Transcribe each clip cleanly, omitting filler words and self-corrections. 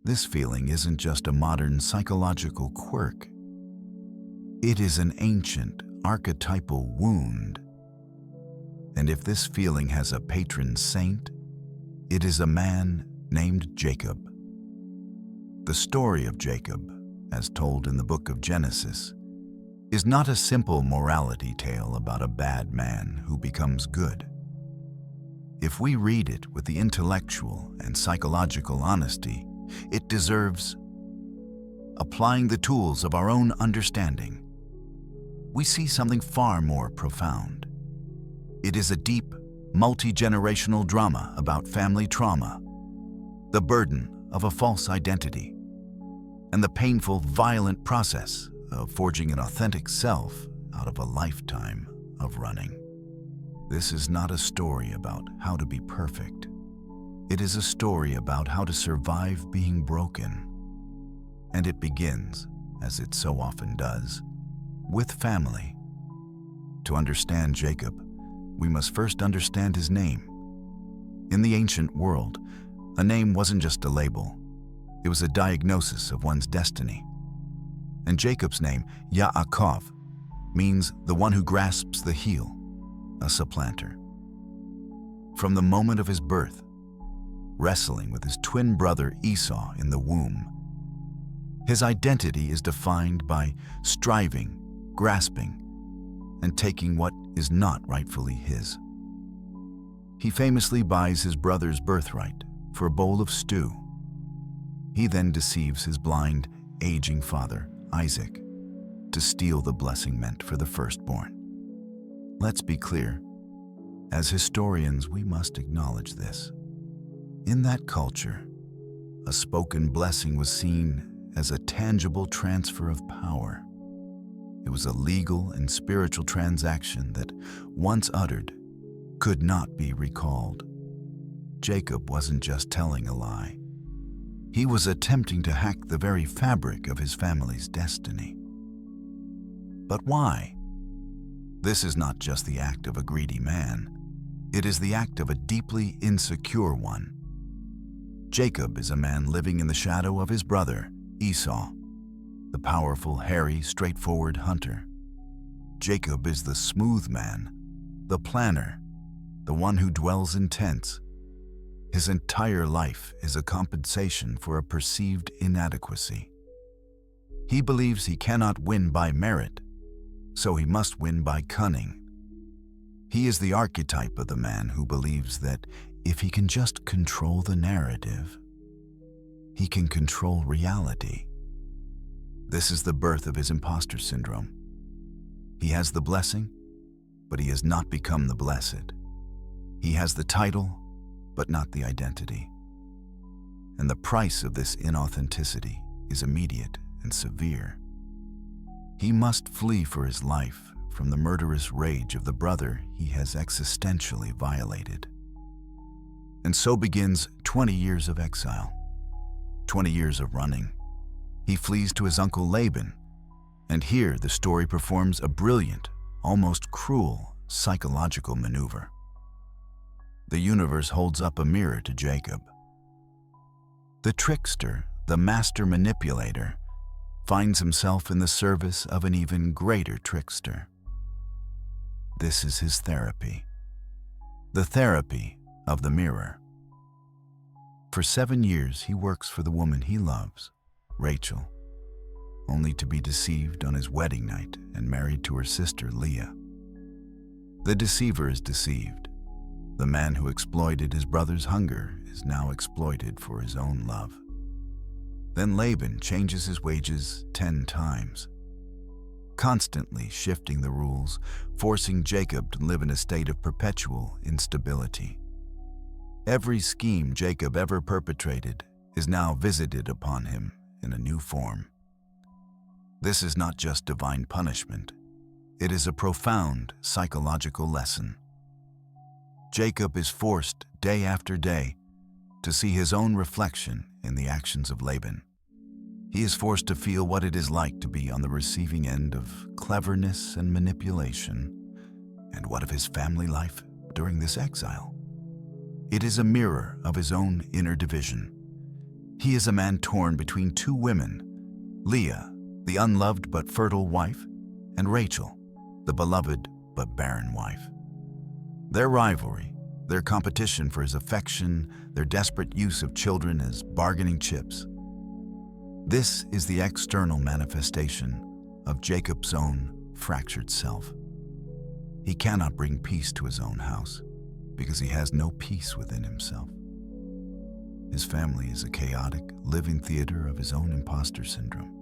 This feeling isn't just a modern psychological quirk. It is an ancient archetypal wound. And if this feeling has a patron saint, it is a man named Jacob. The story of Jacob, as told in the book of Genesis, is not a simple morality tale about a bad man who becomes good. If we read it with the intellectual and psychological honesty it deserves, applying the tools of our own understanding, we see something far more profound. It is a deep, multi-generational drama about family trauma, the burden of a false identity, and the painful, violent process of forging an authentic self out of a lifetime of running. This is not a story about how to be perfect. It is a story about how to survive being broken. And it begins, as it so often does, with family. To understand Jacob, we must first understand his name. In the ancient world, a name wasn't just a label. It was a diagnosis of one's destiny. And Jacob's name, Yaakov, means the one who grasps the heel, a supplanter. From the moment of his birth, wrestling with his twin brother Esau in the womb, his identity is defined by striving, grasping, and taking what is not rightfully his. He famously buys his brother's birthright for a bowl of stew. He then deceives his blind, aging father, Isaac, to steal the blessing meant for the firstborn. Let's be clear. As historians, we must acknowledge this. In that culture, a spoken blessing was seen as a tangible transfer of power. It was a legal and spiritual transaction that, once uttered, could not be recalled. Jacob wasn't just telling a lie. He was attempting to hack the very fabric of his family's destiny. But why? This is not just the act of a greedy man. It is the act of a deeply insecure one. Jacob is a man living in the shadow of his brother, Esau, the powerful, hairy, straightforward hunter. Jacob is the smooth man, the planner, the one who dwells in tents. His entire life is a compensation for a perceived inadequacy. He believes he cannot win by merit, so he must win by cunning. He is the archetype of the man who believes that if he can just control the narrative, he can control reality. This is the birth of his imposter syndrome. He has the blessing, but he has not become the blessed. He has the title, but not the identity. And the price of this inauthenticity is immediate and severe. He must flee for his life from the murderous rage of the brother he has existentially violated. And so begins 20 years of exile, 20 years of running. He flees to his uncle Laban, and here the story performs a brilliant, almost cruel, psychological maneuver. The universe holds up a mirror to Jacob. The trickster, the master manipulator, finds himself in the service of an even greater trickster. This is his therapy. The therapy of the mirror. For 7 years, he works for the woman he loves, Rachel, only to be deceived on his wedding night and married to her sister, Leah. The deceiver is deceived. The man who exploited his brother's hunger is now exploited for his own love. Then Laban changes his wages 10 times, constantly shifting the rules, forcing Jacob to live in a state of perpetual instability. Every scheme Jacob ever perpetrated is now visited upon him in a new form. This is not just divine punishment. It is a profound psychological lesson. Jacob is forced day after day to see his own reflection in the actions of Laban. He is forced to feel what it is like to be on the receiving end of cleverness and manipulation. And what of his family life during this exile? It is a mirror of his own inner division. He is a man torn between two women, Leah, the unloved but fertile wife, and Rachel, the beloved but barren wife. Their rivalry, their competition for his affection, their desperate use of children as bargaining chips. This is the external manifestation of Jacob's own fractured self. He cannot bring peace to his own house because he has no peace within himself. His family is a chaotic, living theater of his own imposter syndrome.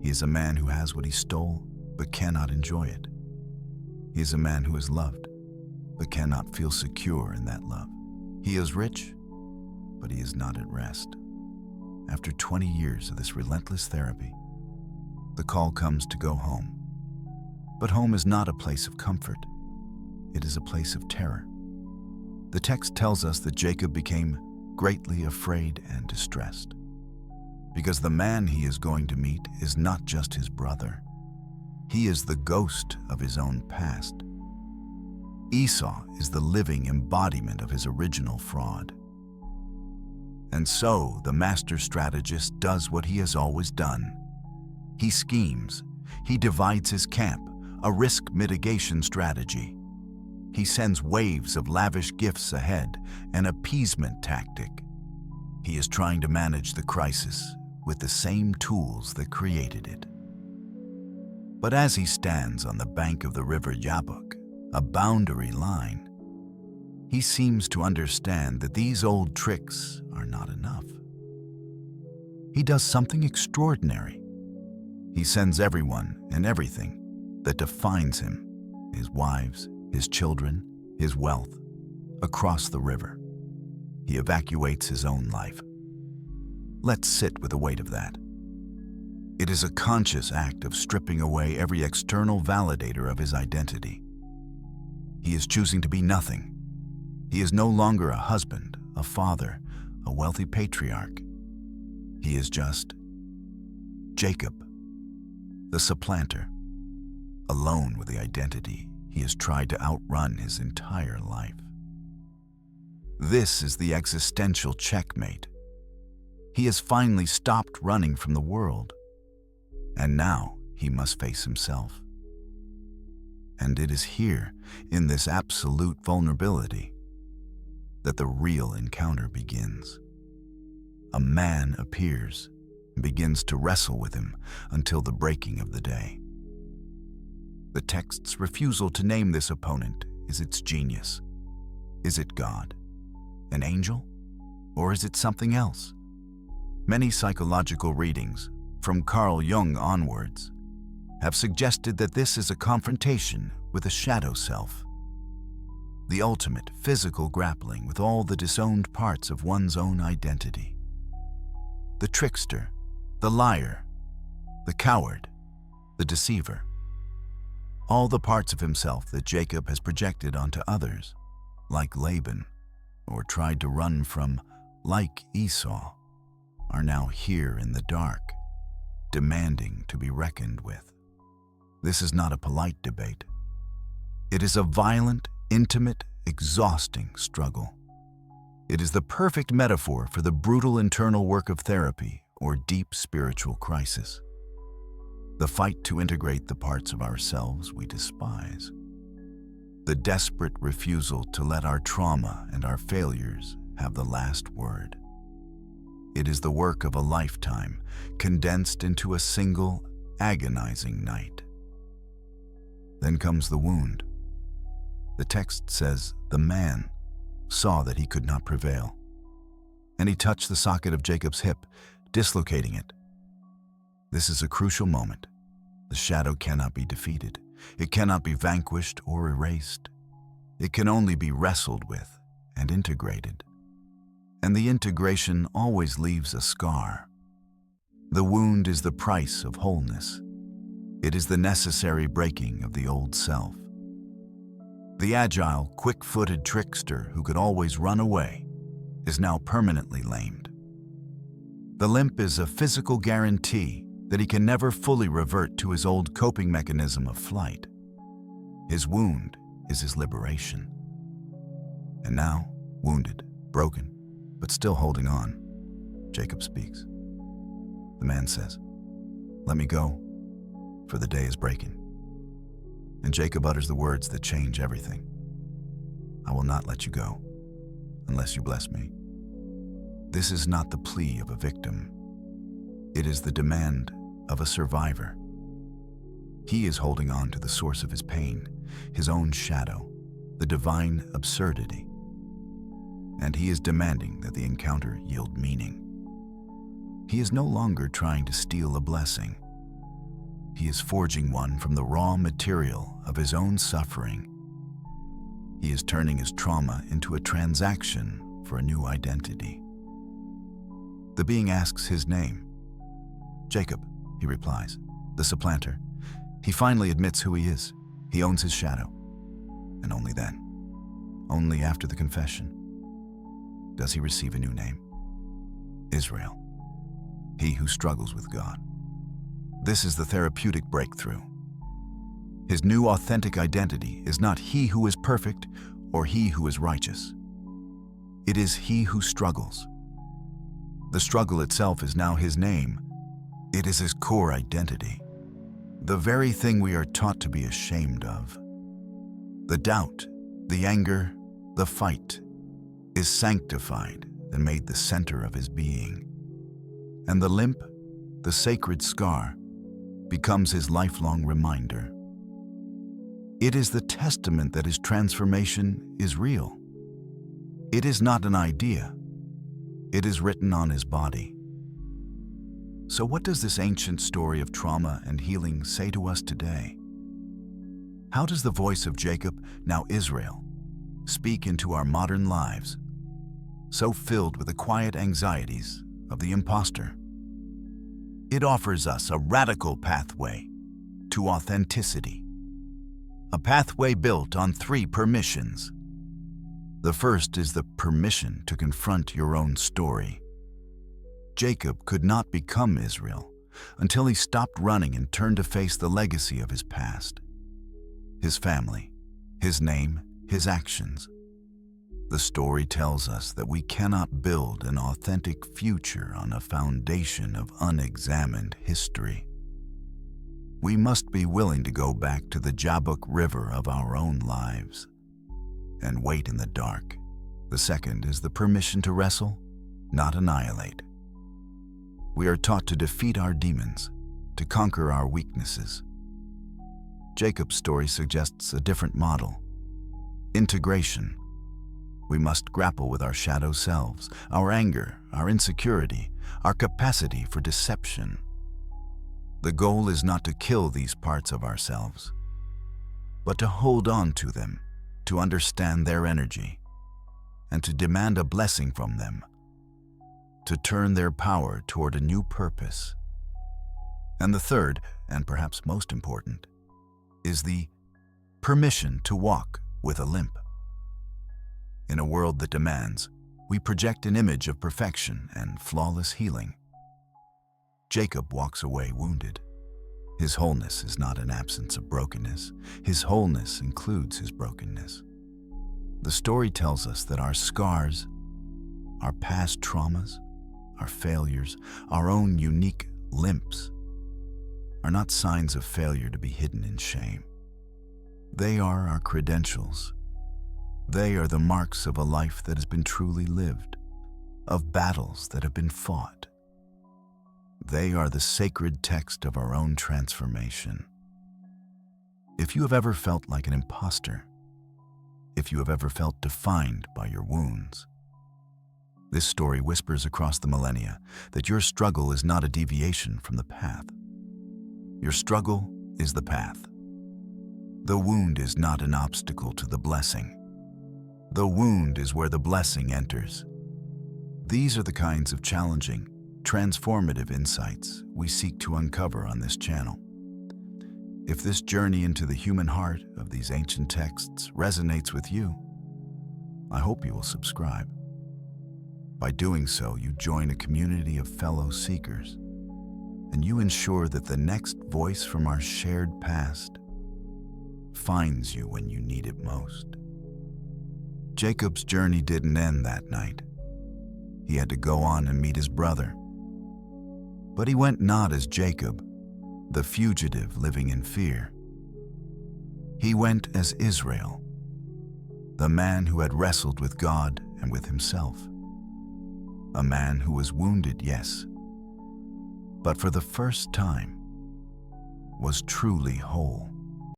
He is a man who has what he stole but cannot enjoy it. He is a man who is loved but cannot feel secure in that love. He is rich, but he is not at rest. After 20 years of this relentless therapy, the call comes to go home. But home is not a place of comfort. It is a place of terror. The text tells us that Jacob became greatly afraid and distressed, because the man he is going to meet is not just his brother. He is the ghost of his own past. Esau is the living embodiment of his original fraud. And so the master strategist does what he has always done. He schemes. He divides his camp, a risk mitigation strategy. He sends waves of lavish gifts ahead, an appeasement tactic. He is trying to manage the crisis with the same tools that created it. But as he stands on the bank of the river Jabbok, a boundary line, he seems to understand that these old tricks are not enough. He does something extraordinary. He sends everyone and everything that defines him, his wives, his children, his wealth, across the river. He evacuates his own life. Let's sit with the weight of that. It is a conscious act of stripping away every external validator of his identity. He is choosing to be nothing. He is no longer a husband, a father, a wealthy patriarch. He is just Jacob, the supplanter, alone with the identity he has tried to outrun his entire life. This is the existential checkmate. He has finally stopped running from the world, and now he must face himself. And it is here, in this absolute vulnerability, that the real encounter begins. A man appears and begins to wrestle with him until the breaking of the day. The text's refusal to name this opponent is its genius. Is it God, an angel, or is it something else? Many psychological readings, from Carl Jung onwards, have suggested that this is a confrontation with a shadow self, the ultimate physical grappling with all the disowned parts of one's own identity. The trickster, the liar, the coward, the deceiver. All the parts of himself that Jacob has projected onto others, like Laban, or tried to run from, like Esau, are now here in the dark, demanding to be reckoned with. This is not a polite debate. It is a violent, intimate, exhausting struggle. It is the perfect metaphor for the brutal internal work of therapy or deep spiritual crisis. The fight to integrate the parts of ourselves we despise. The desperate refusal to let our trauma and our failures have the last word. It is the work of a lifetime condensed into a single, agonizing night. Then comes the wound. The text says, the man saw that he could not prevail, and he touched the socket of Jacob's hip, dislocating it. This is a crucial moment. The shadow cannot be defeated. It cannot be vanquished or erased. It can only be wrestled with and integrated. And the integration always leaves a scar. The wound is the price of wholeness. It is the necessary breaking of the old self. The agile, quick-footed trickster who could always run away is now permanently lamed. The limp is a physical guarantee that he can never fully revert to his old coping mechanism of flight. His wound is his liberation. And now, wounded, broken, but still holding on, Jacob speaks. The man says, "Let me go, for the day is breaking." And Jacob utters the words that change everything. "I will not let you go unless you bless me." This is not the plea of a victim. It is the demand of a survivor. He is holding on to the source of his pain, his own shadow, the divine absurdity. And he is demanding that the encounter yield meaning. He is no longer trying to steal a blessing. He is forging one from the raw material of his own suffering. He is turning his trauma into a transaction for a new identity. The being asks his name. "Jacob," he replies, "the supplanter." He finally admits who he is. He owns his shadow. And only then, only after the confession, does he receive a new name. Israel, he who struggles with God. This is the therapeutic breakthrough. His new authentic identity is not he who is perfect or he who is righteous. It is he who struggles. The struggle itself is now his name. It is his core identity. The very thing we are taught to be ashamed of. The doubt, the anger, the fight is sanctified and made the center of his being. And the limp, the sacred scar, becomes his lifelong reminder. It is the testament that his transformation is real. It is not an idea. It is written on his body. So what does this ancient story of trauma and healing say to us today? How does the voice of Jacob, now Israel, speak into our modern lives, so filled with the quiet anxieties of the imposter? It offers us a radical pathway to authenticity, a pathway built on 3 permissions. The first is the permission to confront your own story. Jacob could not become Israel until he stopped running and turned to face the legacy of his past, his family, his name, his actions. The story tells us that we cannot build an authentic future on a foundation of unexamined history. We must be willing to go back to the Jabbok River of our own lives and wait in the dark. The second is the permission to wrestle, not annihilate. We are taught to defeat our demons, to conquer our weaknesses. Jacob's story suggests a different model. Integration. We must grapple with our shadow selves, our anger, our insecurity, our capacity for deception. The goal is not to kill these parts of ourselves, but to hold on to them, to understand their energy, and to demand a blessing from them, to turn their power toward a new purpose. And the third, and perhaps most important, is the permission to walk with a limp. In a world that demands, we project an image of perfection and flawless healing. Jacob walks away wounded. His wholeness is not an absence of brokenness. His wholeness includes his brokenness. The story tells us that our scars, our past traumas, our failures, our own unique limps, are not signs of failure to be hidden in shame. They are our credentials. They are the marks of a life that has been truly lived, of battles that have been fought. They are the sacred text of our own transformation. If you have ever felt like an imposter, if you have ever felt defined by your wounds, this story whispers across the millennia that your struggle is not a deviation from the path. Your struggle is the path. The wound is not an obstacle to the blessing. The wound is where the blessing enters. These are the kinds of challenging, transformative insights we seek to uncover on this channel. If this journey into the human heart of these ancient texts resonates with you, I hope you will subscribe. By doing so, you join a community of fellow seekers, and you ensure that the next voice from our shared past finds you when you need it most. Jacob's journey didn't end that night. he had to go on and meet his brother. But he went not as Jacob, the fugitive living in fear. He went as Israel, the man who had wrestled with God and with himself. A man who was wounded, yes, but for the first time was truly whole.